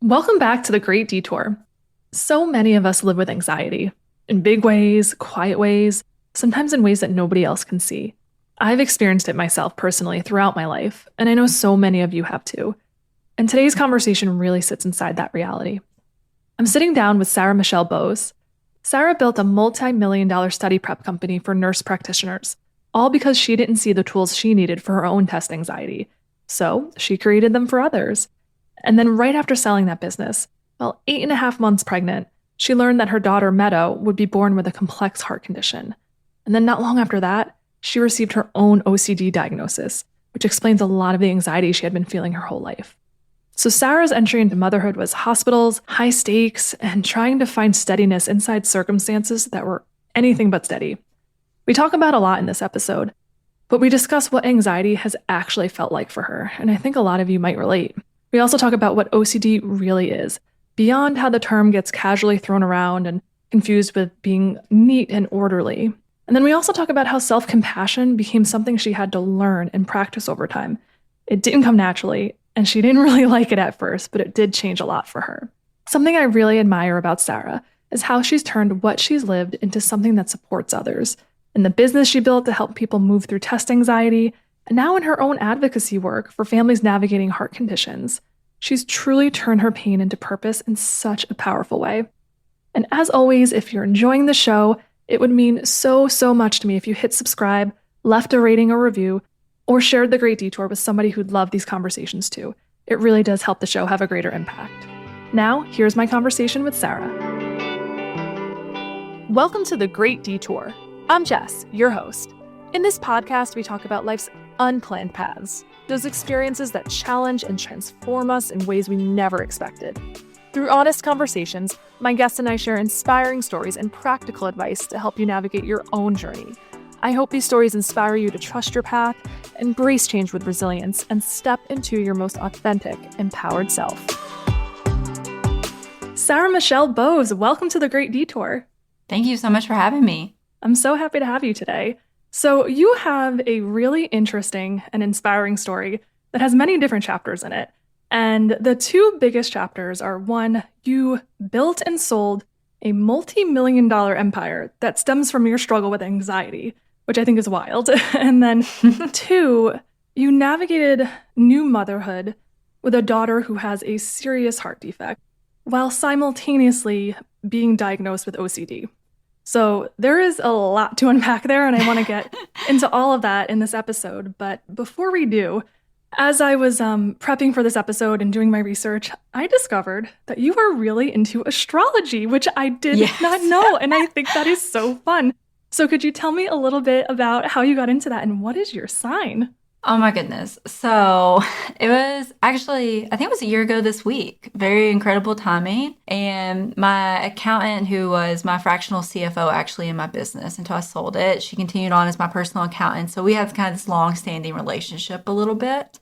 Welcome back to The Great Detour. So many of us live with anxiety, in big ways, quiet ways, sometimes in ways that nobody else can see. I've experienced it myself personally throughout my life, and I know so many of you have too. And today's conversation really sits inside that reality. I'm sitting down with Sarah Michelle Boes. Sarah built a multi-million-dollar study prep company for nurse practitioners, all because she didn't see the tools she needed for her own test anxiety. So she created them for others. And then right after selling that business, while 8.5 months pregnant, she learned that her daughter, Meadow, would be born with a complex heart condition. And then not long after that, she received her own OCD diagnosis, which explains a lot of the anxiety she had been feeling her whole life. So Sarah's entry into motherhood was hospitals, high stakes, and trying to find steadiness inside circumstances that were anything but steady. We talk about a lot in this episode, but we discuss what anxiety has actually felt like for her, and I think a lot of you might relate. We also talk about what OCD really is, beyond how the term gets casually thrown around and confused with being neat and orderly. And then we also talk about how self-compassion became something she had to learn and practice over time. It didn't come naturally, and she didn't really like it at first, but it did change a lot for her. Something I really admire about Sarah is how she's turned what she's lived into something that supports others. In the business she built to help people move through test anxiety, and now in her own advocacy work for families navigating heart conditions. She's truly turned her pain into purpose in such a powerful way. And as always, if you're enjoying the show, it would mean so much to me if you hit subscribe, left a rating or review, or shared The Great Detour with somebody who'd love these conversations too. It really does help the show have a greater impact. Now, here's my conversation with Sarah. Welcome to The Great Detour. I'm Jess, your host. In this podcast, we talk about life's unplanned paths, those experiences that challenge and transform us in ways we never expected. Through honest conversations, my guests and I share inspiring stories and practical advice to help you navigate your own journey. I hope these stories inspire you to trust your path, embrace change with resilience, and step into your most authentic, empowered self. Sarah Michelle Boes, welcome to The Great Detour. Thank you so much for having me. I'm so happy to have you today. So you have a really interesting and inspiring story that has many different chapters in it. And the two biggest chapters are, one, you built and sold a multi-million-dollar empire that stems from your struggle with anxiety, which I think is wild. And then two, you navigated new motherhood with a daughter who has a serious heart defect while simultaneously being diagnosed with OCD. So there is a lot to unpack there, and I want to get into all of that in this episode. But before we do, as I was prepping for this episode and doing my research, I discovered that you are really into astrology, which I did not know, and I think that is so fun. So could you tell me a little bit about how you got into that, and what is your sign? Oh my goodness. So it was actually, I think it was a year ago this week. Very incredible timing. And my accountant, who was my fractional CFO actually in my business until I sold it, she continued on as my personal accountant. So we had kind of this long-standing relationship a little bit.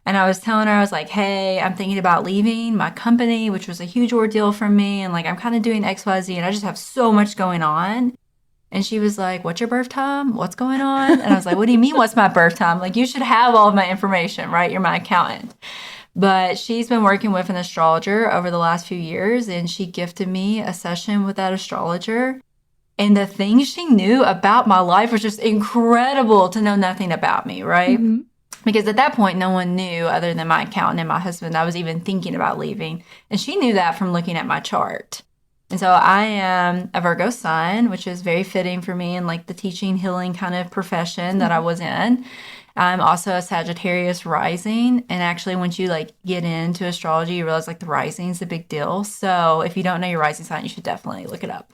And I was telling her, I was like, hey, I'm thinking about leaving my company, which was a huge ordeal for me. And like, I'm kind of doing XYZ and I just have so much going on. And she was like, what's your birth time? What's going on? And I was like, what do you mean, what's my birth time? Like, you should have all of my information, right? You're my accountant. But she's been working with an astrologer over the last few years, and she gifted me a session with that astrologer. And the things she knew about my life was just incredible to know nothing about me, right? Mm-hmm. Because at that point, no one knew other than my accountant and my husband I was even thinking about leaving. And she knew that from looking at my chart. And so I am a Virgo sun, which is very fitting for me in like the teaching, healing kind of profession that I was in. I'm also a Sagittarius rising. And actually, once you like get into astrology, you realize like the rising is a big deal. So if you don't know your rising sign, you should definitely look it up.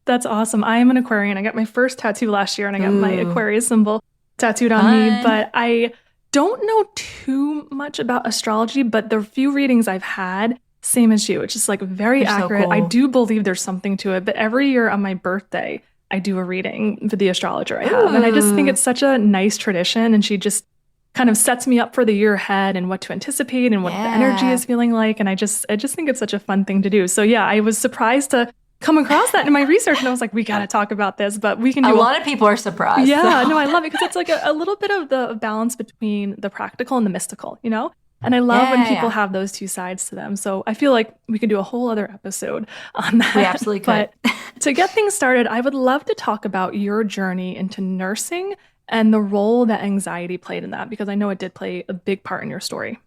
That's awesome. I am an Aquarian. I got my first tattoo last year and I got my Aquarius symbol tattooed on me. But I don't know too much about astrology, but the few readings I've had, same as you. It's just like very accurate. So cool. I do believe there's something to it. But every year on my birthday, I do a reading for the astrologer I have. And I just think it's such a nice tradition. And she just kind of sets me up for the year ahead and what to anticipate and what the energy is feeling like. And I just think it's such a fun thing to do. So yeah, I was surprised to come across that in my research. And I was like, we got to talk about this. But we can do a lot of people are surprised. Yeah, no, I love it because it's like a little bit of the balance between the practical and the mystical, you know? And I love when people Yeah, have those two sides to them. So I feel like we could do a whole other episode on we that. absolutely could. But to get things started, I would love to talk about your journey into nursing and the role that anxiety played in that, because I know it did play a big part in your story.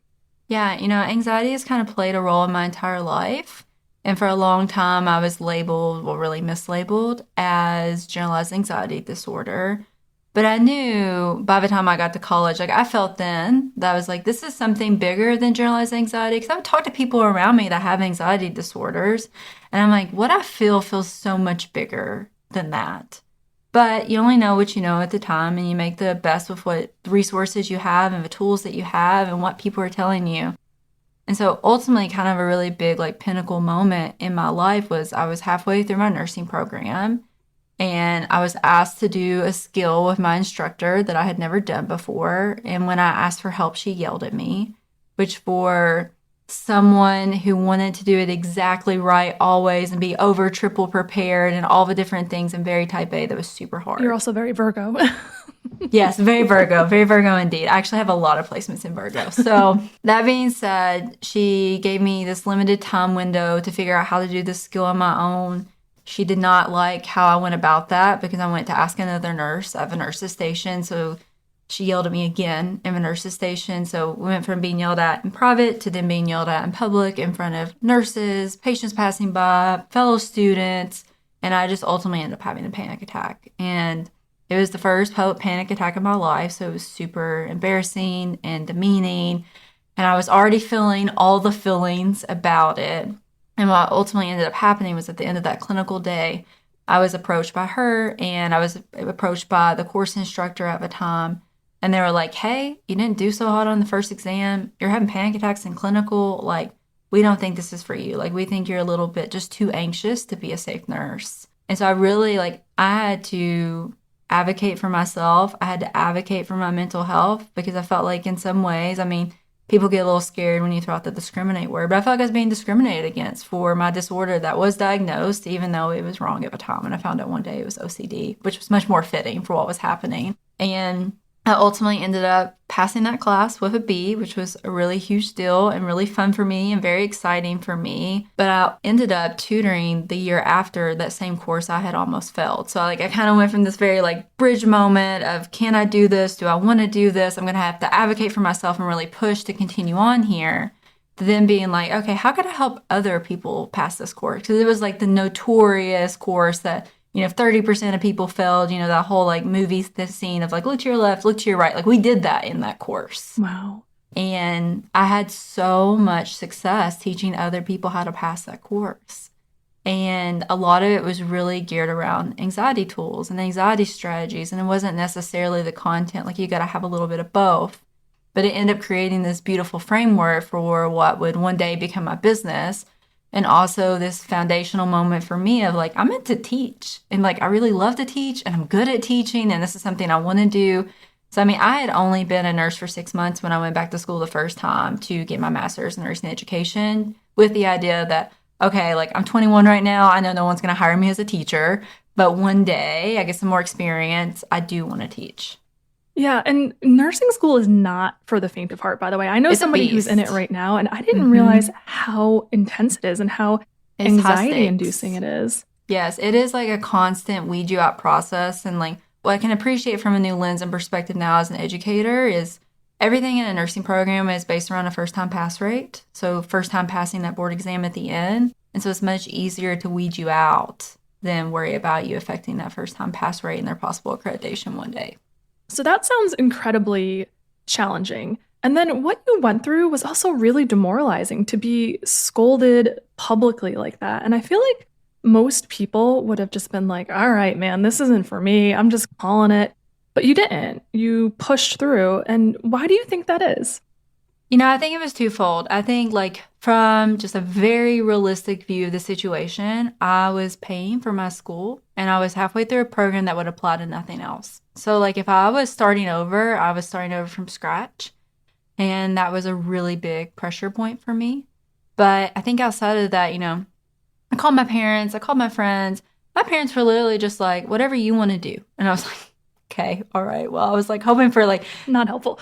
Yeah, anxiety has kind of played a role in my entire life. And for a long time, I was labeled, well, really mislabeled as generalized anxiety disorder. But I knew by the time I got to college, like I felt then that I was like, this is something bigger than generalized anxiety. Because I would talk to people around me that have anxiety disorders. And I'm like, what I feel feels so much bigger than that. But you only know what you know at the time, and you make the best with what resources you have and the tools that you have and what people are telling you. And so ultimately, kind of a really big, like, pinnacle moment in my life was I was halfway through my nursing program and I was asked to do a skill with my instructor that I had never done before. And when I asked for help, she yelled at me, which for someone who wanted to do it exactly right always and be over triple prepared and all the different things and very type A, that was super You're hard. also very Virgo. Yes, very Virgo indeed. I actually have a lot of placements in Virgo. So, that being said, she gave me this limited time window to figure out how to do this skill on my own. She did not like how I went about that because I went to ask another nurse at the nurse's station. So, she yelled at me again in the nurse's station. So, we went from being yelled at in private to then being yelled at in public in front of nurses, patients passing by, fellow students. And I just ultimately ended up having a panic attack. And it was the first public panic attack of my life, so it was super embarrassing and demeaning. And I was already feeling all the feelings about it. And what ultimately ended up happening was at the end of that clinical day, I was approached by her and I was approached by the course instructor at the time. And they were like, hey, you didn't do so hot on the first exam. You're having panic attacks in clinical. Like, we don't think this is for you. Like, we think you're a little bit just too anxious to be a safe nurse. And so I really, I had to advocate for myself. I had to advocate for my mental health because I felt like in some ways, I mean, people get a little scared when you throw out the discriminate word, but I felt like I was being discriminated against for my disorder that was diagnosed, even though it was wrong at the time. And I found out one day it was OCD, which was much more fitting for what was happening. And I ultimately ended up passing that class with a B, which was a really huge deal and really fun for me and very exciting for me. But I ended up tutoring the year after that same course I had almost failed. So I kind of went from this very bridge moment of, can I do this? Do I want to do this? I'm going to have to advocate for myself and really push to continue on here. To then being like, okay, how could I help other people pass this course? Because it was the notorious course that 30% of people failed, that whole movie scene of look to your left, look to your right. We did that in that course. Wow. And I had so much success teaching other people how to pass that course. And a lot of it was really geared around anxiety tools and anxiety strategies. And it wasn't necessarily the content, you got to have a little bit of both. But it ended up creating this beautiful framework for what would one day become my business. And also this foundational moment for me of I'm meant to teach and I really love to teach and I'm good at teaching and this is something I want to do. So, I had only been a nurse for 6 months when I went back to school the first time to get my master's in nursing education with the idea that, okay, I'm 21 right now. I know no one's going to hire me as a teacher, but one day I get some more experience. I do want to teach. Yeah, and nursing school is not for the faint of heart, by the way. I know It's a somebody who's in it beast. right now, and I didn't realize how intense it is and how It's high anxiety-inducing stakes. it is. Yes, it is a constant weed you out process. And what I can appreciate from a new lens and perspective now as an educator is everything in a nursing program is based around a first time pass rate. So first time passing that board exam at the end. And so it's much easier to weed you out than worry about you affecting that first time pass rate and their possible accreditation one day. So that sounds incredibly challenging. And then what you went through was also really demoralizing to be scolded publicly like that. And I feel like most people would have just been like, all right, man, this isn't for me. I'm just calling it. But you didn't. You pushed through. And why do you think that is? I think it was twofold. I think from just a very realistic view of the situation, I was paying for my school and I was halfway through a program that would apply to nothing else. So if I was starting over, I was starting over from scratch. And that was a really big pressure point for me. But I think outside of that, I called my parents, I called my friends. My parents were literally just like, whatever you want to do. And I was like, okay, all right. Well, I was like hoping for like Not helpful.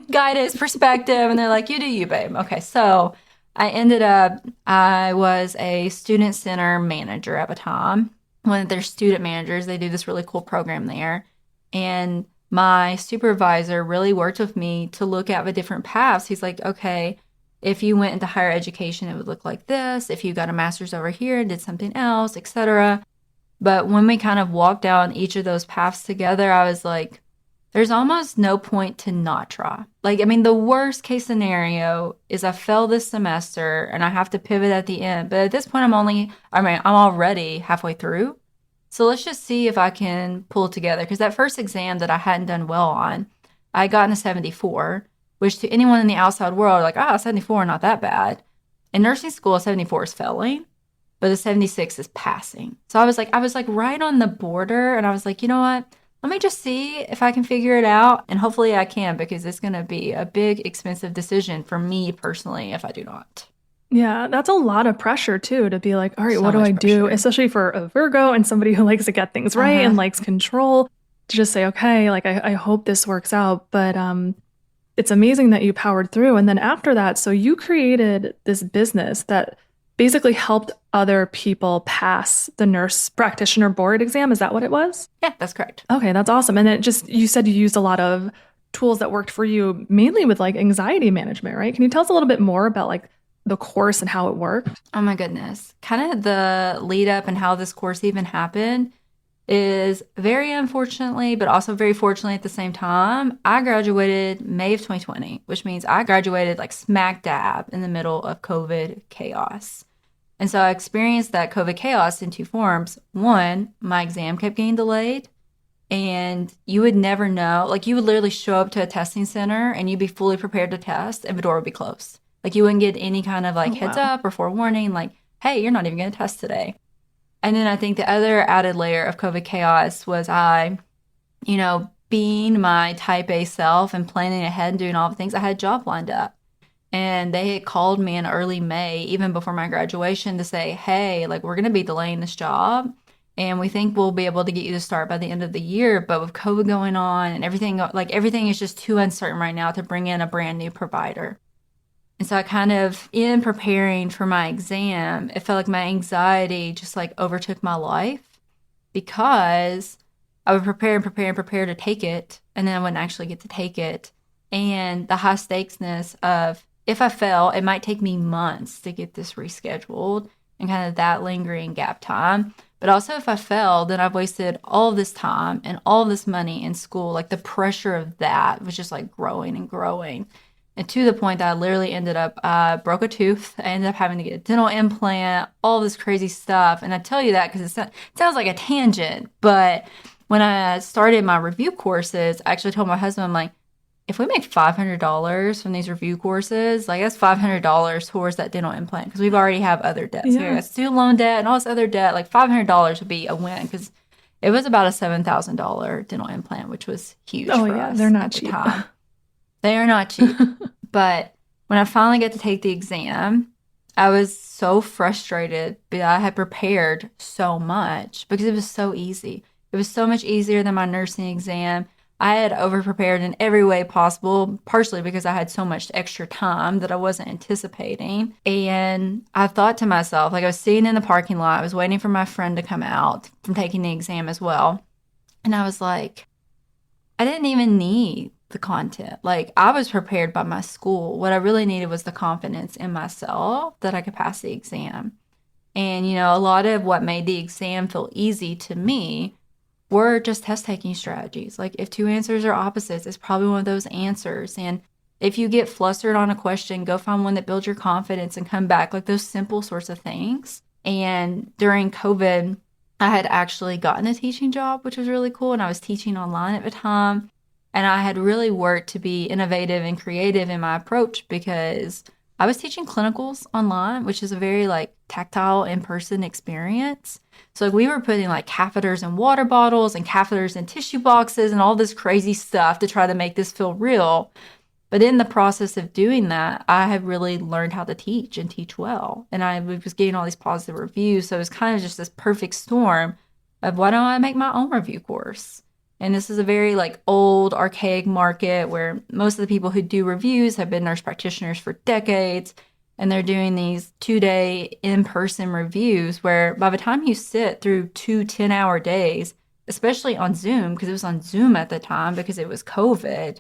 guidance, perspective, and they're like, you do you, babe. Okay, so I was a student center manager at the time. One of their student managers, they do this really cool program there. And my supervisor really worked with me to look at the different paths. He's like, okay, if you went into higher education, it would look like this. If you got a master's over here and did something else, etc. But when we kind of walked down each of those paths together, I was like, there's almost no point to not try. Like, I mean, the worst case scenario is I fail this semester and I have to pivot at the end. But at this point, I'm already halfway through. So let's just see if I can pull it together. Because that first exam that I hadn't done well on, I got a 74, which to anyone in the outside world, like, 74, not that bad. In nursing school, a 74 is failing, but a 76 is passing. So I was like right on the border, and I was like, you know what? Let me just see if I can figure it out, and hopefully I can, because it's going to be a big, expensive decision for me personally if I do not. Yeah, that's a lot of pressure too, to be like, all right, So what do much I do? pressure. Especially for a Virgo and somebody who likes to get things right and likes control, to just say, okay, like I hope this works out. But it's amazing that you powered through. And then after that, so you created this business that basically helped other people pass the nurse practitioner board exam. Is that what it was? Yeah, that's correct. Okay, that's awesome. And then you said you used a lot of tools that worked for you, mainly with like anxiety management, right? Can you tell us a little bit more about like the course and how it worked? Oh my goodness. Kind of the lead up and how this course even happened is very unfortunately, but also very fortunately at the same time. I graduated May of 2020, which means I graduated like smack dab in the middle of COVID chaos. And so I experienced that COVID chaos in two forms. One, my exam kept getting delayed, and you would never know. Like, you would literally show up to a testing center and you'd be fully prepared to test, and the door would be closed. Like, you wouldn't get any kind of like heads up or forewarning, like, hey, you're not even going to test today. And then I think the other added layer of COVID chaos was being my type A self and planning ahead and doing all the things, I had a job lined up. And they had called me in early May, even before my graduation, to say, hey, like, we're going to be delaying this job. And we think we'll be able to get you to start by the end of the year. But with COVID going on and everything, like, everything is just too uncertain right now to bring in a brand new provider. And so I kind of, in preparing for my exam, it felt like my anxiety just like overtook my life, because I would prepare and prepare and prepare to take it, and then I wouldn't actually get to take it. And the high stakesness of, if I fail, it might take me months to get this rescheduled, and kind of that lingering gap time. But also, if I fail, then I've wasted all of this time and all of this money in school. Like, the pressure of that was just like growing and growing. And to the point that I literally ended up, broke a tooth. I ended up having to get a dental implant, all this crazy stuff. And I tell you that because it sounds like a tangent. But when I started my review courses, I actually told my husband, I'm like, if we make $500 from these review courses, like, that's $500 towards that dental implant, because we've already have other debts. Yeah. We got student loan debt and all this other debt. Like, $500 would be a win, because it was about a $7,000 dental implant, which was huge for us. They're not at the cheap. time. They are not cheap. But when I finally got to take the exam, I was so frustrated, but I had prepared so much because it was so easy. It was so much easier than my nursing exam. I had over-prepared in every way possible, partially because I had so much extra time that I wasn't anticipating. And I thought to myself, like, I was sitting in the parking lot, I was waiting for my friend to come out from taking the exam as well. And I was like, I didn't even need the content. Like, I was prepared by my school. What I really needed was the confidence in myself that I could pass the exam. And, a lot of what made the exam feel easy to me were just test taking strategies. Like, if two answers are opposites, it's probably one of those answers. And if you get flustered on a question, go find one that builds your confidence and come back. Like, those simple sorts of things. And during COVID, I had actually gotten a teaching job, which was really cool. And I was teaching online at the time. And I had really worked to be innovative and creative in my approach, because I was teaching clinicals online, which is a very like tactile in-person experience. So like, we were putting like catheters in water bottles and catheters in tissue boxes and all this crazy stuff to try to make this feel real. But in the process of doing that, I have really learned how to teach and teach well. And I was getting all these positive reviews. So it was kind of just this perfect storm of, why don't I make my own review course? And this is a very like old, archaic market where most of the people who do reviews have been nurse practitioners for decades. And they're doing these 2-day in-person reviews where by the time you sit through 2 10-hour days, especially on Zoom, because it was on Zoom at the time because it was COVID,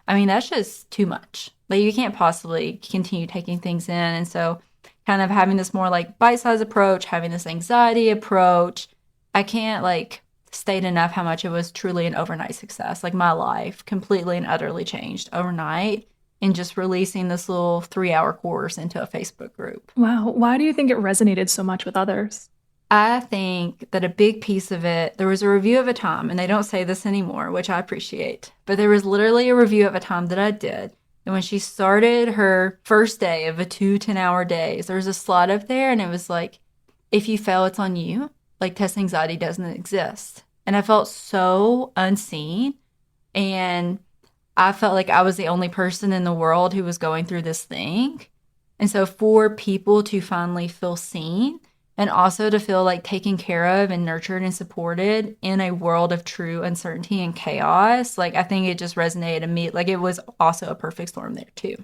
I mean, that's just too much. Like you can't possibly continue taking things in. And so kind of having this more like bite-sized approach, having this anxiety approach, I can't like state enough how much it was truly an overnight success. Like my life completely and utterly changed overnight in just releasing this little 3-hour course into a Facebook group. Wow. Why do you think it resonated so much with others? I think that a big piece of it, there was a review of a time, and they don't say this anymore, which I appreciate, but there was literally a review of a time that I did. And when she started her first day of a 2 10-hour days, there was a slide up there, and it was like, if you fail, it's on you. Like test anxiety doesn't exist. And I felt so unseen. And I felt like I was the only person in the world who was going through this thing. And so for people to finally feel seen and also to feel like taken care of and nurtured and supported in a world of true uncertainty and chaos, like I think it just resonated immediately. Like it was also a perfect storm there too.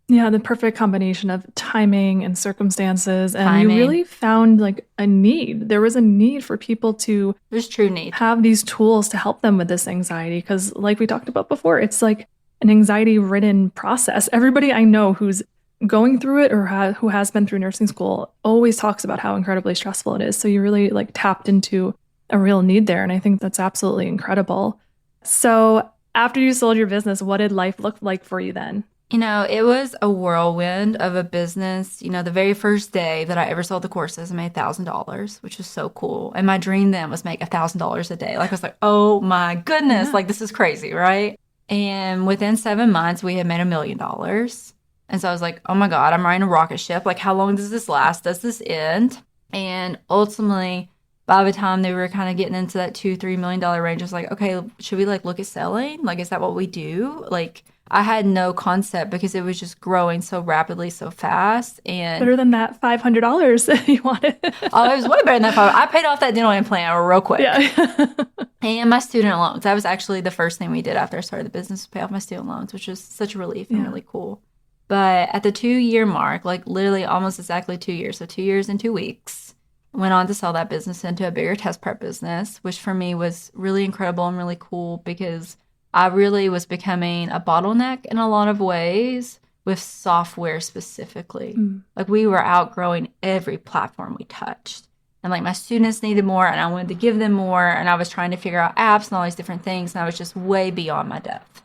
Yeah, the perfect combination of timing and circumstances. And Timing. you really found like a need. There was a need for people to There's true need. have these tools to help them with this anxiety. Because, like we talked about before, it's like an anxiety ridden process. Everybody I know who's going through it or who has been through nursing school always talks about how incredibly stressful it is. So you really like tapped into a real need there. And I think that's absolutely incredible. So after you sold your business, what did life look like for you then? You know, it was a whirlwind of a business. You know, the very first day that I ever sold the courses, I made $1,000, which was so cool. And my dream then was make $1,000 a day. Like, I was like, oh my goodness, like this is crazy, right? And within 7 months, we had made $1 million. And so I was like, oh my God, I'm riding a rocket ship. Like, how long does this last? Does this end? And ultimately, by the time they were kind of getting into that $2-3 million range, I was like, okay, should we like look at selling? Like, is that what we do? Like, I had no concept because it was just growing so rapidly, so fast. And better than that $500 that you wanted. oh, it was way better than that. I paid off that dental implant real quick. Yeah. And my student loans. That was actually the first thing we did after I started the business, was pay off my student loans, which was such a relief and really cool. But at the 2-year mark, like literally almost exactly 2 years, so 2 years and 2 weeks, went on to sell that business into a bigger test prep business, which for me was really incredible and really cool because I really was becoming a bottleneck in a lot of ways with software specifically. Like we were outgrowing every platform we touched. And like my students needed more and I wanted to give them more. And I was trying to figure out apps and all these different things. And I was just way beyond my depth.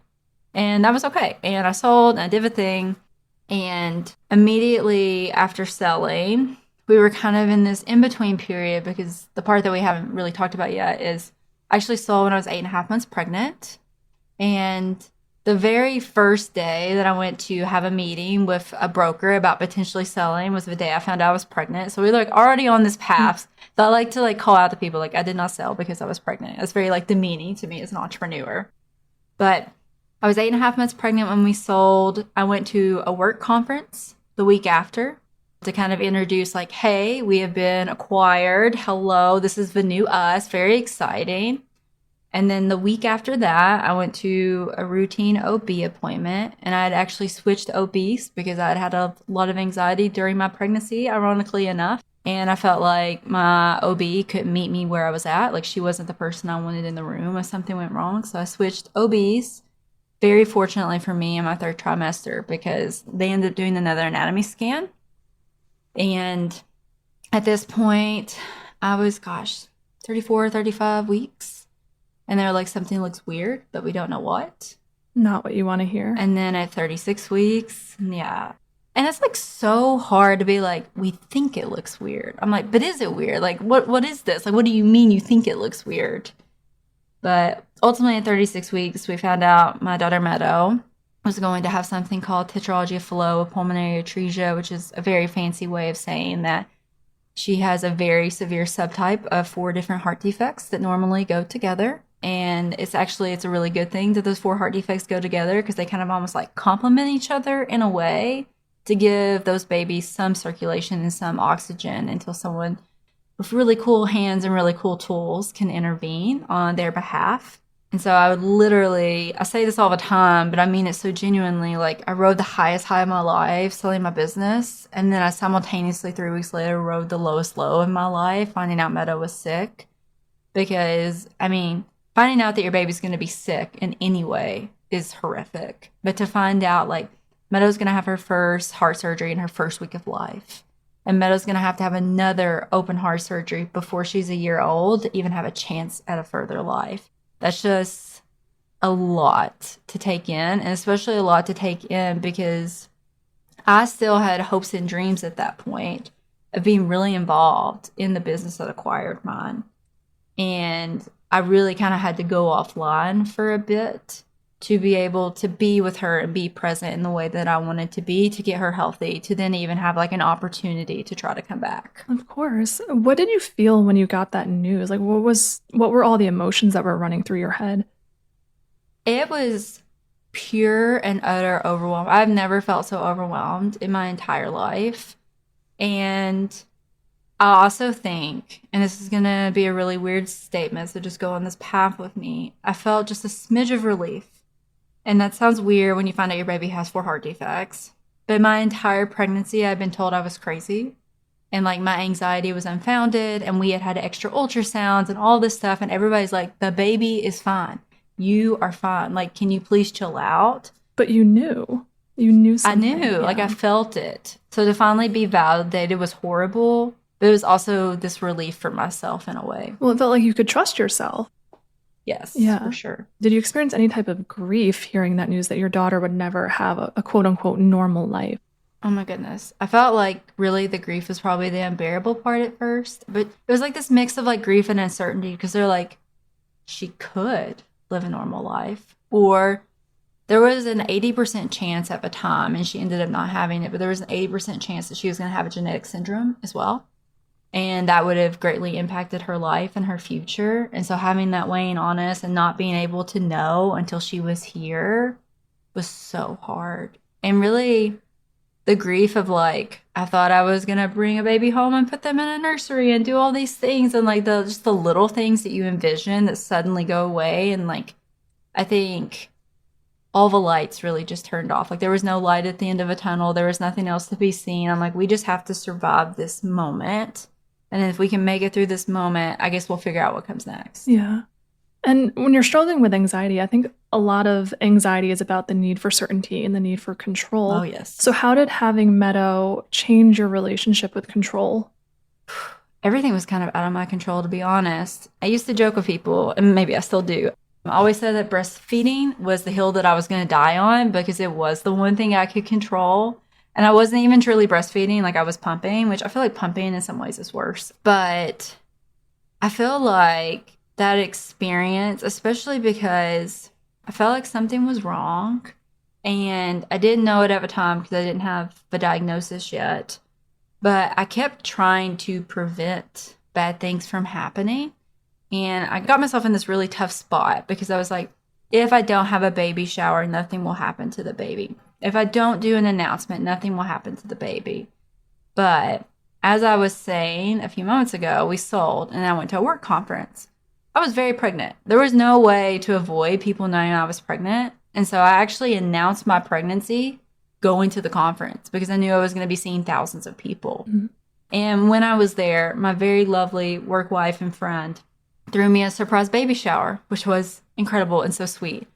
And that was okay. And I sold and I did a thing. And immediately after selling, we were kind of in this in-between period because the part that we haven't really talked about yet is I actually sold when I was 8.5 months pregnant. And the very first day that I went to have a meeting with a broker about potentially selling was the day I found out I was pregnant. So we were like already on this path. So I like to like call out to people like I did not sell because I was pregnant. It's very like demeaning to me as an entrepreneur. But I was 8.5 months pregnant when we sold. I went to a work conference the week after to kind of introduce like, hey, we have been acquired. Hello, this is the new us. Very exciting. And then the week after that, I went to a routine OB appointment and I had actually switched to obese because I had had a lot of anxiety during my pregnancy, ironically enough. And I felt like my OB couldn't meet me where I was at. Like she wasn't the person I wanted in the room if something went wrong. So I switched OBs, very fortunately for me in my 3rd trimester because they ended up doing another anatomy scan. And at this point, I was, 34, 35 weeks. And they're like, something looks weird, but we don't know what. Not what you want to hear. And then at 36 weeks, yeah. And it's like so hard to be like, we think it looks weird. I'm like, but is it weird? Like, what is this? Like, what do you mean you think it looks weird? But ultimately at 36 weeks, we found out my daughter Meadow was going to have something called tetralogy of Fallot with pulmonary atresia, which is a very fancy way of saying that she has a very severe subtype of 4 different heart defects that normally go together. And it's a really good thing that those 4 heart defects go together because they kind of almost like complement each other in a way to give those babies some circulation and some oxygen until someone with really cool hands and really cool tools can intervene on their behalf. And so I would literally, I say this all the time, but I mean it so genuinely. Like, I rode the highest high of my life selling my business. And then I simultaneously, 3 weeks later, rode the lowest low in my life, finding out Meadow was sick. Because, I mean, finding out that your baby's going to be sick in any way is horrific. But to find out, like, Meadow's going to have her first heart surgery in her first week of life. And Meadow's going to have another open heart surgery before she's a year old to even have a chance at a further life. That's just a lot to take in, and especially a lot to take in because I still had hopes and dreams at that point of being really involved in the business that acquired mine. And I really kind of had to go offline for a bit to be able to be with her and be present in the way that I wanted to be to get her healthy, to then even have like an opportunity to try to come back. Of course. What did you feel when you got that news? Like, what were all the emotions that were running through your head? It was pure and utter overwhelm. I've never felt so overwhelmed in my entire life. And I also think, and this is going to be a really weird statement, so just go on this path with me. I felt just a smidge of relief. And that sounds weird when you find out your baby has 4 heart defects. But my entire pregnancy, I've been told I was crazy. And like my anxiety was unfounded. And we had extra ultrasounds and all this stuff. And everybody's like, the baby is fine. You are fine. Like, can you please chill out? But you knew. You knew something. I knew. Yeah. Like, I felt it. So to finally be validated was horrible. But it was also this relief for myself in a way. Well, it felt like you could trust yourself. Yes, yeah, for sure. Did you experience any type of grief hearing that news that your daughter would never have a quote unquote normal life? Oh my goodness. I felt like really the grief was probably the unbearable part at first. But it was like this mix of like grief and uncertainty because they're like, she could live a normal life. Or there was an 80% chance at the time, and she ended up not having it, but there was an 80% chance that she was going to have a genetic syndrome as well. And that would have greatly impacted her life and her future. And so having that weighing on us and not being able to know until she was here was so hard. And really the grief of like, I thought I was going to bring a baby home and put them in a nursery and do all these things. And like just the little things that you envision that suddenly go away. And like, I think all the lights really just turned off. Like there was no light at the end of a tunnel. There was nothing else to be seen. I'm like, we just have to survive this moment. And if we can make it through this moment, I guess we'll figure out what comes next. Yeah. And when you're struggling with anxiety, I think a lot of anxiety is about the need for certainty and the need for control. Oh, yes. So how did having Meadow change your relationship with control? Everything was kind of out of my control, to be honest. I used to joke with people, and maybe I still do. I always said that breastfeeding was the hill that I was going to die on because it was the one thing I could control. And I wasn't even truly breastfeeding, like I was pumping, which I feel like pumping in some ways is worse. But I feel like that experience, especially because I felt like something was wrong and I didn't know it at the time because I didn't have the diagnosis yet. But I kept trying to prevent bad things from happening. And I got myself in this really tough spot because I was like, if I don't have a baby shower, nothing will happen to the baby. If I don't do an announcement, nothing will happen to the baby. But as I was saying a few moments ago, we sold and I went to a work conference. I was very pregnant. There was no way to avoid people knowing I was pregnant. And so I actually announced my pregnancy going to the conference because I knew I was going to be seeing thousands of people. Mm-hmm. And when I was there, my very lovely work wife and friend threw me a surprise baby shower, which was incredible and so sweet.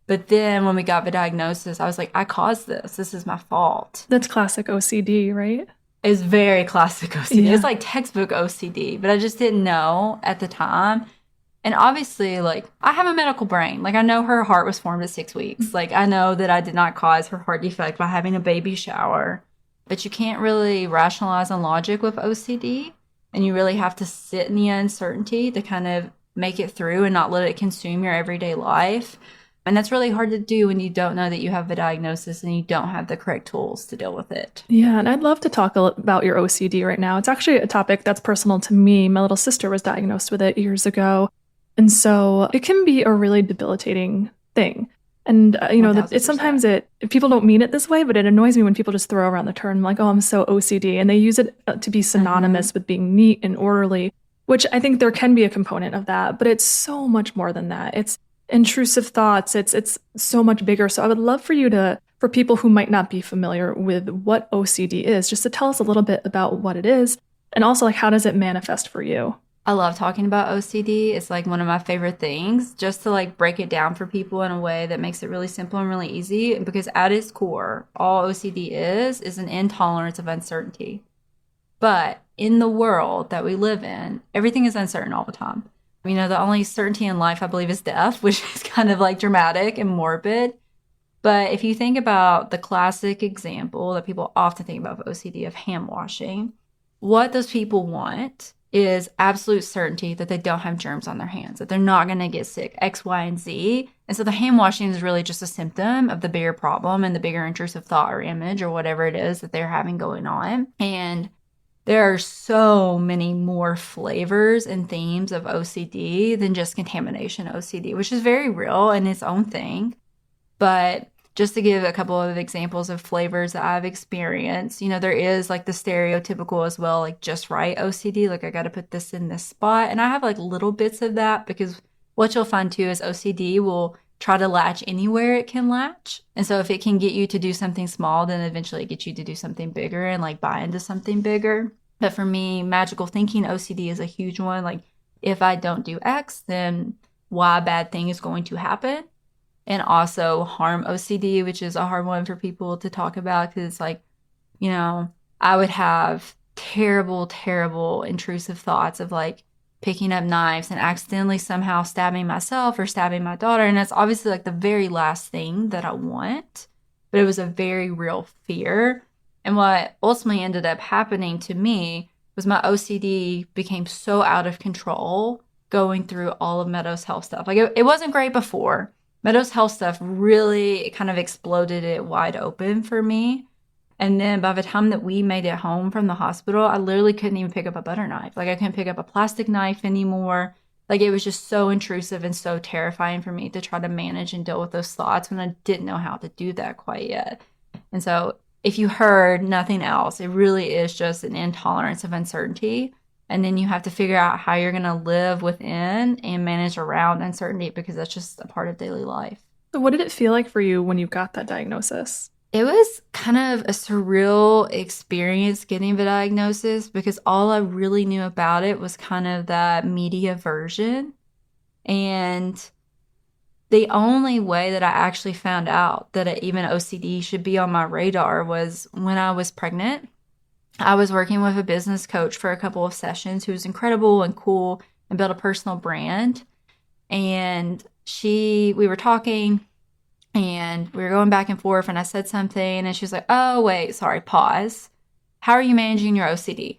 But then when we got the diagnosis, I was like, I caused this. This is my fault. That's classic OCD, right? It's very classic OCD. Yeah. It's like textbook OCD, but I just didn't know at the time. And obviously, like, I have a medical brain. Like, I know her heart was formed at 6 weeks. Like, I know that I did not cause her heart defect by having a baby shower. But you can't really rationalize on logic with OCD. And you really have to sit in the uncertainty to kind of make it through and not let it consume your everyday life. And that's really hard to do when you don't know that you have the diagnosis and you don't have the correct tools to deal with it. Yeah, and I'd love to talk about your OCD right now. It's actually a topic that's personal to me. My little sister was diagnosed with it years ago. And so it can be a really debilitating thing. And, it's sometimes people don't mean it this way, but it annoys me when people just throw around the term like, oh, I'm so OCD. And they use it to be synonymous with being neat and orderly, which I think there can be a component of that. But it's so much more than that. intrusive thoughts. It's so much bigger. So I would love for you to, for people who might not be familiar with what OCD is, just to tell us a little bit about what it is and also like how does it manifest for you? I love talking about OCD. It's like one of my favorite things, just to like break it down for people in a way that makes it really simple and really easy. Because at its core, all OCD is an intolerance of uncertainty. But in the world that we live in, everything is uncertain all the time. You know, the only certainty in life, I believe, is death, which is kind of like dramatic and morbid. But if you think about the classic example that people often think about with OCD of hand washing, what those people want is absolute certainty that they don't have germs on their hands, that they're not going to get sick, X, Y, and Z. And so the hand washing is really just a symptom of the bigger problem and the bigger intrusive thought or image or whatever it is that they're having going on. And there are so many more flavors and themes of OCD than just contamination OCD, which is very real in its own thing. But just to give a couple of examples of flavors that I've experienced, you know, there is like the stereotypical as well, like just right OCD, like I got to put this in this spot. And I have like little bits of that because what you'll find too is OCD will try to latch anywhere it can latch. And so if it can get you to do something small, then eventually it gets you to do something bigger and like buy into something bigger. But for me, magical thinking OCD is a huge one. Like if I don't do X, then Y bad thing is going to happen. And also harm OCD, which is a hard one for people to talk about because it's like, you know, I would have terrible, terrible intrusive thoughts of like picking up knives and accidentally somehow stabbing myself or stabbing my daughter. And that's obviously like the very last thing that I want, but it was a very real fear. And what ultimately ended up happening to me was my OCD became so out of control going through all of Meadow's health stuff. Like it wasn't great before. Meadow's health stuff really kind of exploded it wide open for me. And then by the time that we made it home from the hospital, I literally couldn't even pick up a butter knife. Like I couldn't pick up a plastic knife anymore. Like it was just so intrusive and so terrifying for me to try to manage and deal with those thoughts when I didn't know how to do that quite yet. And so if you heard nothing else, it really is just an intolerance of uncertainty. And then you have to figure out how you're going to live within and manage around uncertainty because that's just a part of daily life. So what did it feel like for you when you got that diagnosis? It was kind of a surreal experience getting the diagnosis because all I really knew about it was kind of that media version. And the only way that I actually found out that even OCD should be on my radar was when I was pregnant. I was working with a business coach for a couple of sessions who was incredible and cool and built a personal brand. And we were talking and we were going back and forth and I said something and she was like, oh, wait, sorry, pause. How are you managing your OCD?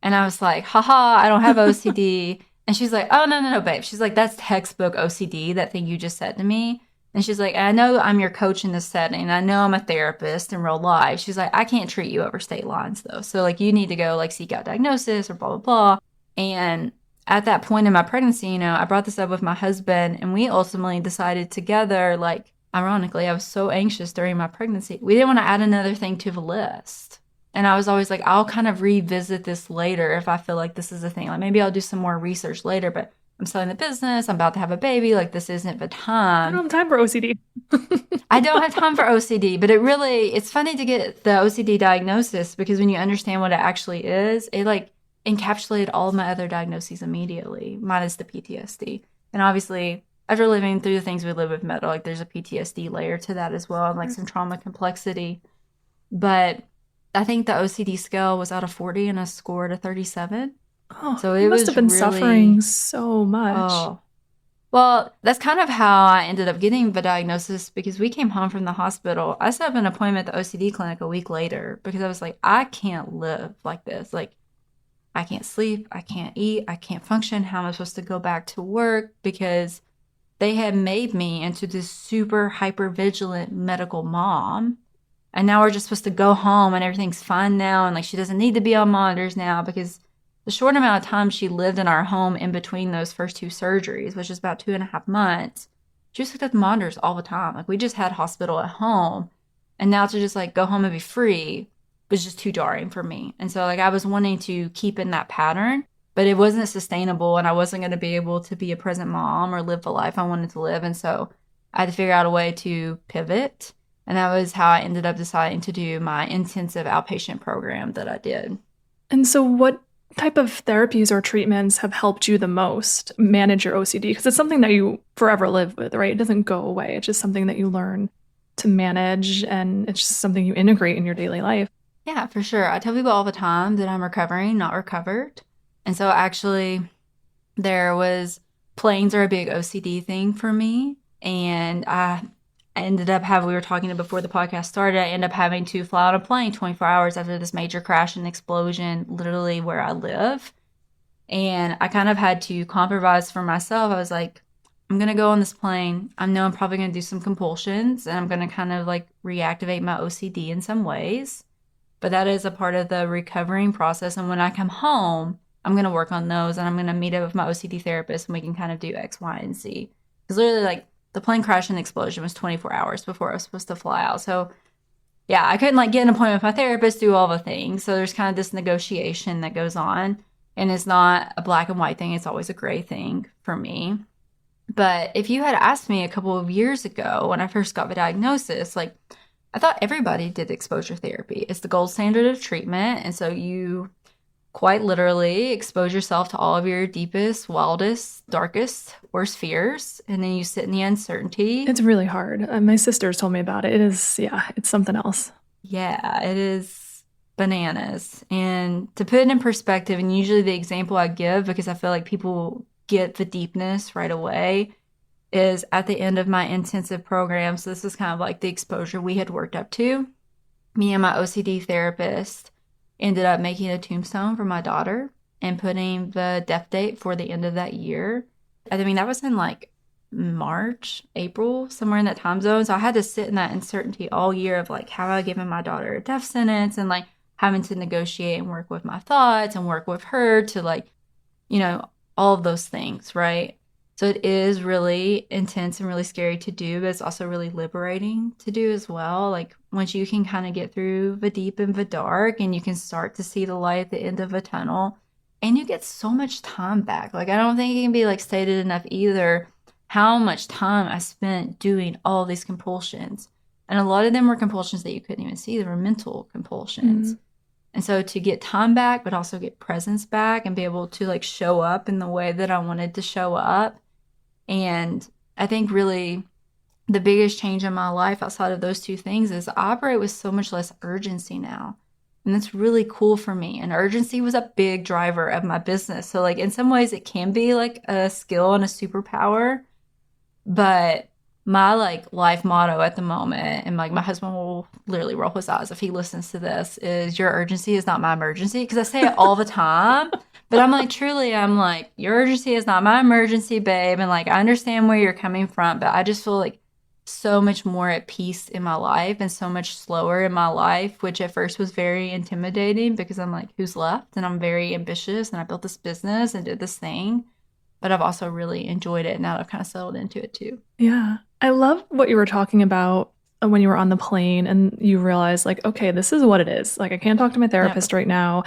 And I was like, haha, I don't have OCD. And she's like, oh, no, babe. She's like, that's textbook OCD, that thing you just said to me. And she's like, I know I'm your coach in this setting. I know I'm a therapist in real life. She's like, I can't treat you over state lines though. So like you need to go like seek out diagnosis or blah, blah, blah. And at that point in my pregnancy, you know, I brought this up with my husband and we ultimately decided together, like, ironically, I was so anxious during my pregnancy. We didn't want to add another thing to the list. And I was always like, I'll kind of revisit this later if I feel like this is a thing. Like maybe I'll do some more research later, but I'm selling the business. I'm about to have a baby. Like this isn't the time. I don't have time for OCD. I don't have time for OCD, but it's funny to get the OCD diagnosis because when you understand what it actually is, it like encapsulated all of my other diagnoses immediately, minus the PTSD. And obviously, after living through the things we live with Meadow, like there's a PTSD layer to that as well, and like some trauma complexity. But I think the OCD scale was out of 40 and I scored a 37. Oh, so it must have been really suffering so much. Oh. Well, that's kind of how I ended up getting the diagnosis because we came home from the hospital. I set up an appointment at the OCD clinic a week later because I was like, I can't live like this. Like, I can't sleep. I can't eat. I can't function. How am I supposed to go back to work? Because they had made me into this super hyper vigilant medical mom. And now we're just supposed to go home and everything's fine now. And like, she doesn't need to be on monitors now because the short amount of time she lived in our home in between those first two surgeries, which is about 2.5 months, she just looked at the monitors all the time. Like we just had hospital at home. And now to just like go home and be free was just too jarring for me. And so like I was wanting to keep in that pattern. but it wasn't sustainable, and I wasn't going to be able to be a present mom or live the life I wanted to live. And so I had to figure out a way to pivot. And that was how I ended up deciding to do my intensive outpatient program that I did. And so, what type of therapies or treatments have helped you the most manage your OCD? Because it's something that you forever live with, right? It doesn't go away. It's just something that you learn to manage, and it's just something you integrate in your daily life. Yeah, for sure. I tell people all the time that I'm recovering, not recovered. And so actually, planes are a big OCD thing for me. And I ended up we were talking before the podcast started, I ended up having to fly on a plane 24 hours after this major crash and explosion, literally where I live. And I kind of had to compromise for myself. I was like, I'm going to go on this plane. I know I'm probably going to do some compulsions, and I'm going to kind of like reactivate my OCD in some ways. But that is a part of the recovering process. And when I come home, I'm going to work on those, and I'm going to meet up with my OCD therapist, and we can kind of do X, Y, and Z. Because literally, like, the plane crash and explosion was 24 hours before I was supposed to fly out. So, yeah, I couldn't, like, get an appointment with my therapist, do all the things. So there's kind of this negotiation that goes on. And it's not a black and white thing. It's always a gray thing for me. But if you had asked me a couple of years ago when I first got the diagnosis, like, I thought everybody did exposure therapy. It's the gold standard of treatment. And so you quite literally expose yourself to all of your deepest, wildest, darkest, worst fears. And then you sit in the uncertainty. It's really hard. My sisters told me about it. It is, yeah, it's something else. Yeah, it is bananas. And to put it in perspective, and usually the example I give, because I feel like people get the deepness right away, is at the end of my intensive program. So this is kind of like the exposure we had worked up to. Me and my OCD therapist ended up making a tombstone for my daughter and putting the death date for the end of that year. I mean, that was in like March, April, somewhere in that time zone. So I had to sit in that uncertainty all year of like, how am I giving my daughter a death sentence, and like having to negotiate and work with my thoughts and work with her to like, you know, all of those things, right? So it is really intense and really scary to do, but it's also really liberating to do as well. Like once you can kind of get through the deep and the dark, and you can start to see the light at the end of a tunnel, and you get so much time back. Like I don't think it can be like stated enough either how much time I spent doing all these compulsions. And a lot of them were compulsions that you couldn't even see. They were mental compulsions. And so to get time back, but also get presence back and be able to like show up in the way that I wanted to show up. And I think really the biggest change in my life outside of those two things is I operate with so much less urgency now. And that's really cool for me. And urgency was a big driver of my business. So like in some ways it can be like a skill and a superpower. But my like life motto at the moment, and like my husband will literally roll his eyes if he listens to this, is your urgency is not my emergency. Because I say it all the time. But I'm like, truly, I'm like, your urgency is not my emergency, babe. And like, I understand where you're coming from, but I just feel like so much more at peace in my life and so much slower in my life, which at first was very intimidating because I'm like, who's left? And I'm very ambitious, and I built this business and did this thing. But I've also really enjoyed it. Now I've kind of settled into it too. Yeah. I love what you were talking about when you were on the plane and you realized like, okay, this is what it is. Like I can't talk to my therapist right now.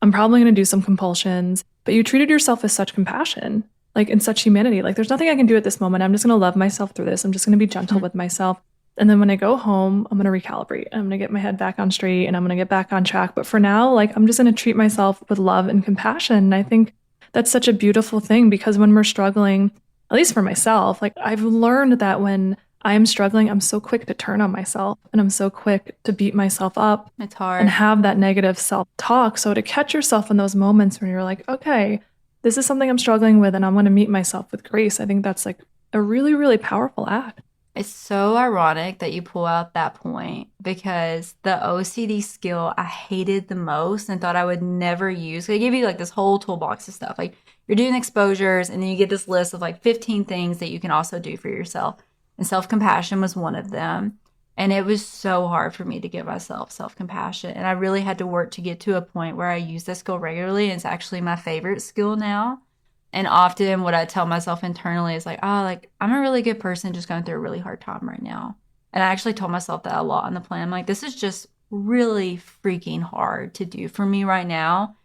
I'm probably going to do some compulsions, but you treated yourself with such compassion, like in such humanity. Like there's nothing I can do at this moment. I'm just going to love myself through this. I'm just going to be gentle with myself. And then when I go home, I'm going to recalibrate. I'm going to get my head back on straight, and I'm going to get back on track. But for now, like I'm just going to treat myself with love and compassion. And I think that's such a beautiful thing, because when we're struggling, at least for myself, like I've learned that when I am struggling, I'm so quick to turn on myself, and I'm so quick to beat myself up. It's hard. And have that negative self-talk. So to catch yourself in those moments when you're like, okay, this is something I'm struggling with, and I'm going to meet myself with grace. I think that's like a really, really powerful act. It's so ironic that you pull out that point, because the OCD skill I hated the most and thought I would never use. They give you like this whole toolbox of stuff. Like you're doing exposures, and then you get this list of like 15 things that you can also do for yourself. And self-compassion was one of them. And it was so hard for me to give myself self-compassion. And I really had to work to get to a point where I use this skill regularly. And it's actually my favorite skill now. And often what I tell myself internally is like, oh, like I'm a really good person just going through a really hard time right now. And I actually told myself that a lot on the plan. I'm like, this is just really freaking hard to do for me right now.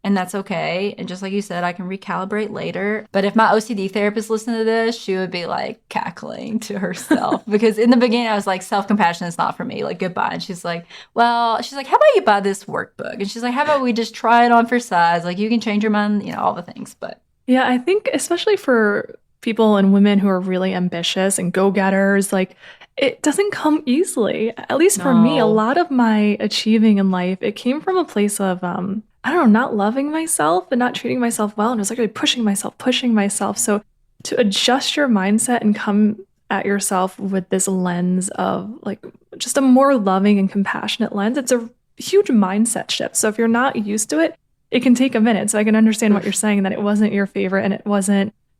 and that's okay. And just like you said, I can recalibrate later. But if my OCD therapist listened to this, she would be like cackling to herself because in the beginning I was like, self-compassion is not for me. Like, goodbye. And she's like, well, she's like, how about you buy this workbook? And she's like, how about we just try it on for size? Like, you can change your mind, all the things. But Yeah, I think especially for people and women who are really ambitious and go-getters, like it doesn't come easily. At least for me, a no. lot of my achieving in life, it came from a place of I don't know, not loving myself and not treating myself well. And it was like really pushing myself. So to adjust your mindset and come at yourself with this lens of like just a more loving and compassionate lens, it's a huge mindset shift. So if you're not used to it, it can take a minute. So I can understand what you're saying, that it wasn't your favorite and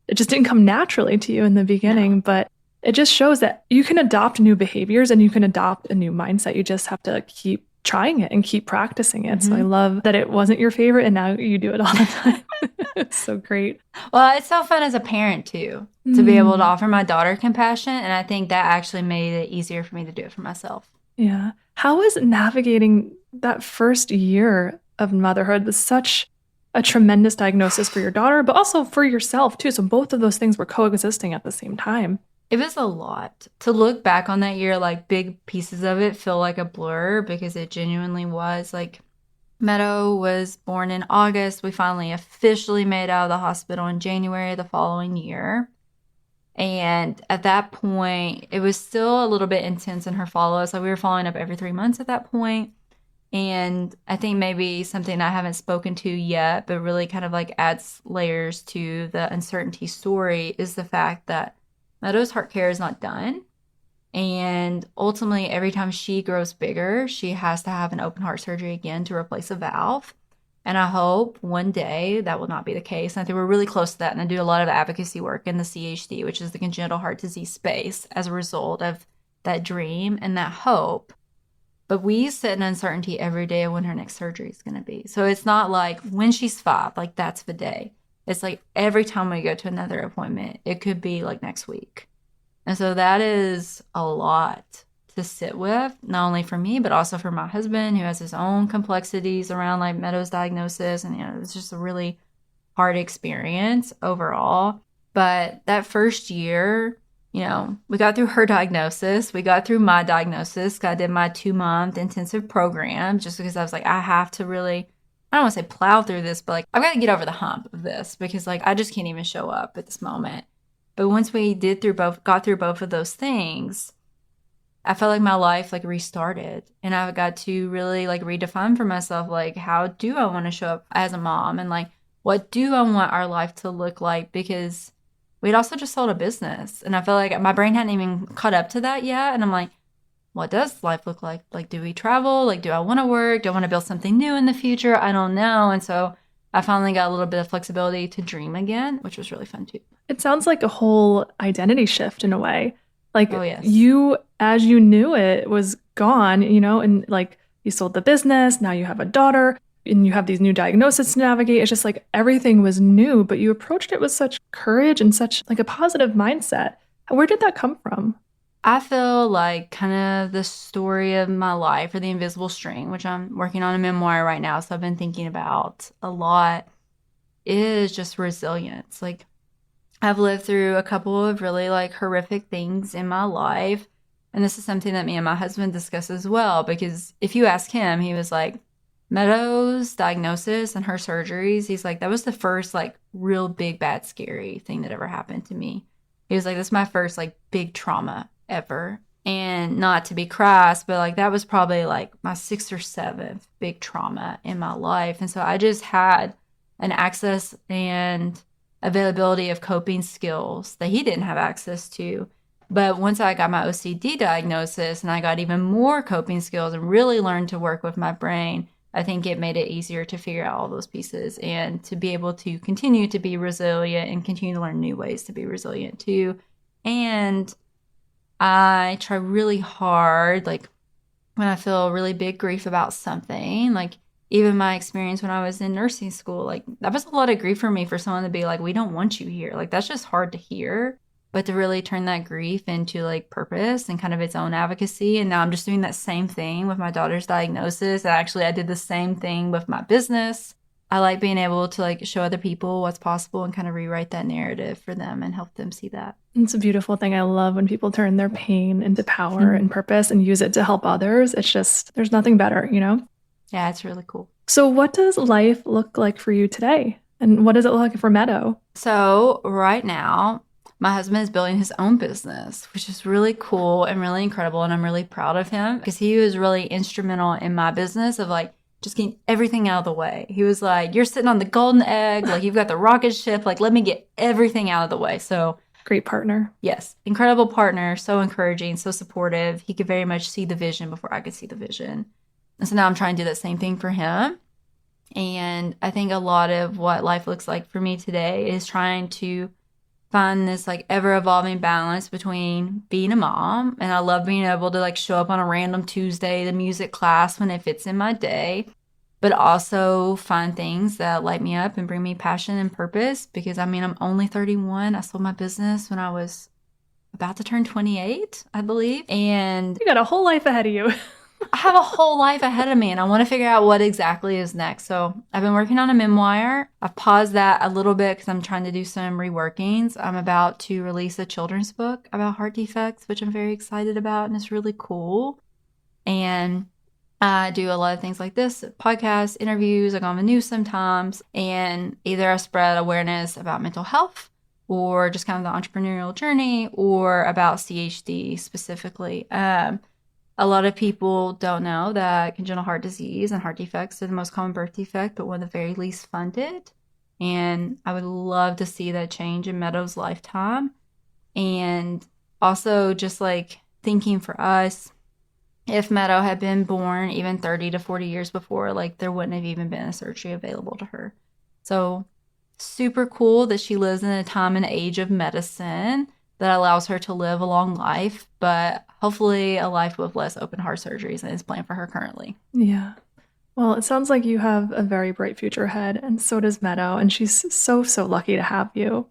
it just didn't come naturally to you in the beginning. No. But it just shows that you can adopt new behaviors and you can adopt a new mindset. You just have to keep trying it and keep practicing it. So I love that it wasn't your favorite and now you do it all the time. It's so great. Well, it's so fun as a parent too, to be able to offer my daughter compassion. And I think that actually made it easier for me to do it for myself. Yeah. How was navigating that first year of motherhood with such a tremendous diagnosis for your daughter, but also for yourself too? So both of those things were coexisting at the same time. It was a lot. To look back on that year, like big pieces of it feel like a blur because it genuinely was. Like, Meadow was born in August. We finally officially made out of the hospital in January the following year. And at that point, it was still a little bit intense in her follow-up. So we were following up every 3 months at that point. And I think maybe something I haven't spoken to yet, but really kind of like adds layers to the uncertainty story is the fact that Meadow's heart care is not done. And ultimately, every time she grows bigger, she has to have an open heart surgery again to replace a valve. And I hope one day that will not be the case. And I think we're really close to that. And I do a lot of advocacy work in the CHD, which is the congenital heart disease space, as a result of that dream and that hope. But we sit in uncertainty every day of when her next surgery is going to be. So it's not like when she's 5, like that's the day. It's like every time we go to another appointment, it could be like next week. And so that is a lot to sit with, not only for me, but also for my husband, who has his own complexities around like Meadow's diagnosis. And, it's just a really hard experience overall. But that first year, we got through her diagnosis. We got through my diagnosis. I did my 2-month intensive program just because I was like, I have to really, I don't want to say plow through this, but like, I've got to get over the hump of this because like, I just can't even show up at this moment. But once we got through both of those things, I felt like my life like restarted, and I got to really like redefine for myself, like, how do I want to show up as a mom, and like, what do I want our life to look like? Because we'd also just sold a business, and I feel like my brain hadn't even caught up to that yet. And I'm like, what does life look like? Like, do we travel? Like, do I want to work? Do I want to build something new in the future? I don't know. And so I finally got a little bit of flexibility to dream again, which was really fun too. It sounds like a whole identity shift in a way. Like, Oh, yes. you, as you knew it, was gone, and like you sold the business. Now you have a daughter and you have these new diagnoses to navigate. It's just like everything was new, but you approached it with such courage and such like a positive mindset. Where did that come from? I feel like kind of the story of my life, or the invisible string, which I'm working on a memoir right now, so I've been thinking about a lot, is just resilience. Like, I've lived through a couple of really like horrific things in my life. And this is something that me and my husband discuss as well, because if you ask him, he was like, Meadow's diagnosis and her surgeries, he's like, that was the first like real big, bad, scary thing that ever happened to me. He was like, this is my first like big trauma ever. And not to be crass, but like that was probably like my 6th or 7th big trauma in my life. And so I just had an access and availability of coping skills that he didn't have access to. But once I got my OCD diagnosis and I got even more coping skills and really learned to work with my brain, I think it made it easier to figure out all those pieces and to be able to continue to be resilient and continue to learn new ways to be resilient too. And I try really hard, like when I feel really big grief about something, like even my experience when I was in nursing school, like that was a lot of grief for me, for someone to be like, we don't want you here. Like, that's just hard to hear, but to really turn that grief into like purpose and kind of its own advocacy. And now I'm just doing that same thing with my daughter's diagnosis. Actually, I did the same thing with my business. I like being able to like show other people what's possible and kind of rewrite that narrative for them and help them see that. It's a beautiful thing. I love when people turn their pain into power and purpose and use it to help others. It's just, there's nothing better, you know? Yeah, it's really cool. So what does life look like for you today? And what does it look like for Meadow? So right now, my husband is building his own business, which is really cool and really incredible. And I'm really proud of him because he was really instrumental in my business of like just getting everything out of the way. He was like, you're sitting on the golden egg. Like you've got the rocket ship. Like, let me get everything out of the way. So great partner. Yes. Incredible partner. So encouraging, so supportive. He could very much see the vision before I could see the vision. And so now I'm trying to do that same thing for him. And I think a lot of what life looks like for me today is trying to find this like ever evolving balance between being a mom. And I love being able to like show up on a random Tuesday to music class when it fits in my day, but also find things that light me up and bring me passion and purpose. Because I mean, I'm only 31. I sold my business when I was about to turn 28, I believe. And you got a whole life ahead of you. I have a whole life ahead of me and I want to figure out what exactly is next. So I've been working on a memoir. I've paused that a little bit because I'm trying to do some reworkings. I'm about to release a children's book about heart defects, which I'm very excited about and it's really cool. And I do a lot of things like this, podcasts, interviews, I go on the news sometimes, and either I spread awareness about mental health or just kind of the entrepreneurial journey or about CHD specifically. A lot of people don't know that congenital heart disease and heart defects are the most common birth defect, but one of the very least funded. And I would love to see that change in Meadow's lifetime. And also just like thinking for us, if Meadow had been born even 30 to 40 years before, like there wouldn't have even been a surgery available to her. So super cool that she lives in a time and age of medicine that allows her to live a long life, but hopefully a life with less open heart surgeries than is planned for her currently. Yeah. Well, it sounds like you have a very bright future ahead, and so does Meadow, and she's so lucky to have you.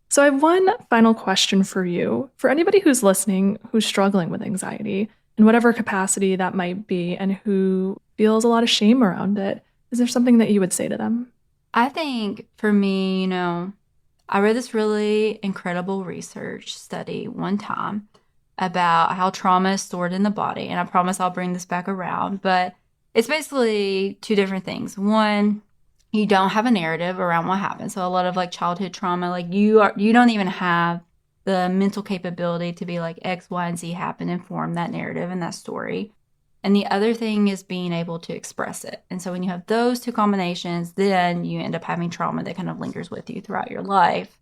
So I have one final question for you. For anybody who's listening, who's struggling with anxiety, in whatever capacity that might be, and who feels a lot of shame around it, is there something that you would say to them? I think for me, I read this really incredible research study one time about how trauma is stored in the body. And I promise I'll bring this back around. But it's basically two different things. One, you don't have a narrative around what happened. So a lot of like childhood trauma, like you don't even have the mental capability to be like X, Y, and Z happened and form that narrative and that story. And the other thing is being able to express it. And so when you have those two combinations, then you end up having trauma that kind of lingers with you throughout your life.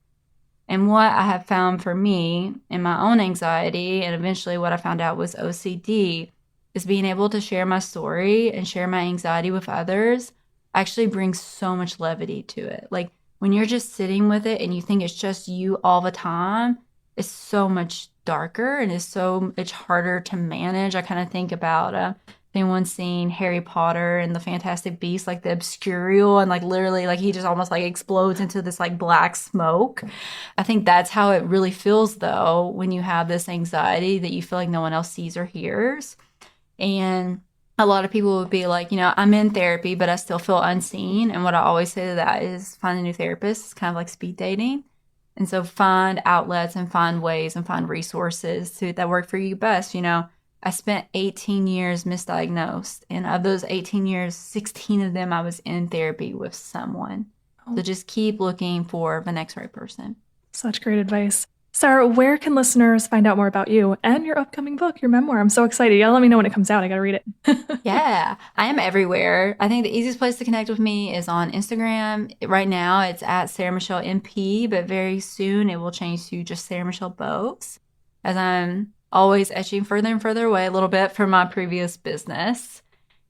And what I have found for me in my own anxiety, and eventually what I found out was OCD, is being able to share my story and share my anxiety with others actually brings so much levity to it. Like when you're just sitting with it and you think it's just you all the time, it's so much darker and it's so much harder to manage. I kind of think about if anyone's seen Harry Potter and the Fantastic Beasts, like the Obscurial, and like literally like he just almost like explodes into this like black smoke. I think that's how it really feels though when you have this anxiety that you feel like no one else sees or hears. And a lot of people would be like, I'm in therapy, but I still feel unseen. And what I always say to that is find a new therapist. It's kind of like speed dating. And so find outlets and find ways and find resources that work for you best. I spent 18 years misdiagnosed. And of those 18 years, 16 of them I was in therapy with someone. So just keep looking for the next right person. Such great advice. Sarah, where can listeners find out more about you and your upcoming book, your memoir? I'm so excited. You gotta let me know when it comes out. I gotta read it. Yeah, I am everywhere. I think the easiest place to connect with me is on Instagram. Right now, it's at Sarah Michelle MP, but very soon it will change to just Sarah Michelle Boes, as I'm always etching further and further away a little bit from my previous business.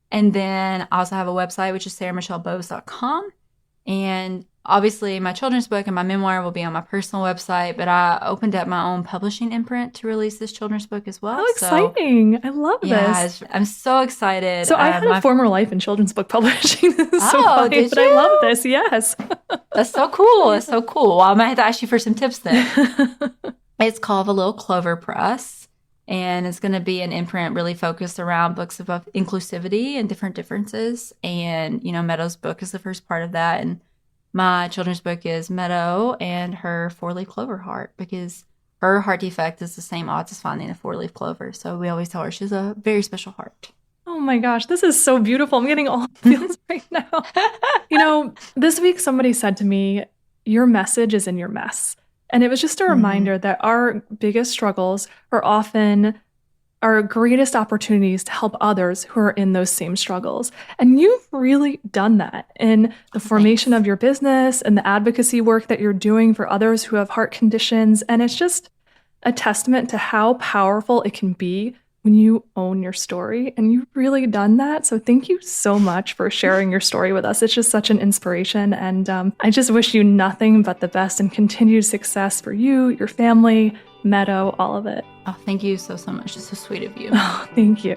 And then I also have a website, which is sarahmichelleboes.com. And obviously, my children's book and my memoir will be on my personal website, but I opened up my own publishing imprint to release this children's book as well. How exciting. I love this. I'm so excited. So I had a former life in children's book publishing. This is so funny, did but you? I love this. Yes. That's so cool. That's so cool. Well, I might have to ask you for some tips then. It's called The Little Clover Press. And it's going to be an imprint really focused around books about inclusivity and different differences. And, Meadow's book is the first part of that. And my children's book is Meadow and her four-leaf clover heart, because her heart defect is the same odds as finding a four-leaf clover. So we always tell her she's a very special heart. Oh my gosh, this is so beautiful. I'm getting all feels right now. This week somebody said to me, your message is in your mess. And it was just a reminder that our biggest struggles are often our greatest opportunities to help others who are in those same struggles. And you've really done that in the formation of your business and the advocacy work that you're doing for others who have heart conditions. And it's just a testament to how powerful it can be when you own your story. And you've really done that. So thank you so much for sharing your story with us. It's just such an inspiration. And I just wish you nothing but the best and continued success for you, your family, Meadow, all of it. Oh, thank you so much. It's so sweet of you. Oh, thank you.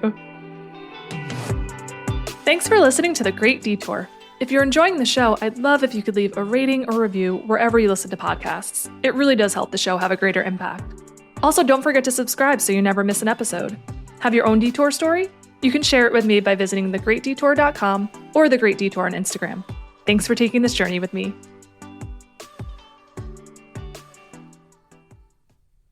Thanks for listening to The Great Detour. If you're enjoying the show, I'd love if you could leave a rating or review wherever you listen to podcasts. It really does help the show have a greater impact. Also, don't forget to subscribe so you never miss an episode. Have your own detour story? You can share it with me by visiting thegreatdetour.com or The Great Detour on Instagram. Thanks for taking this journey with me.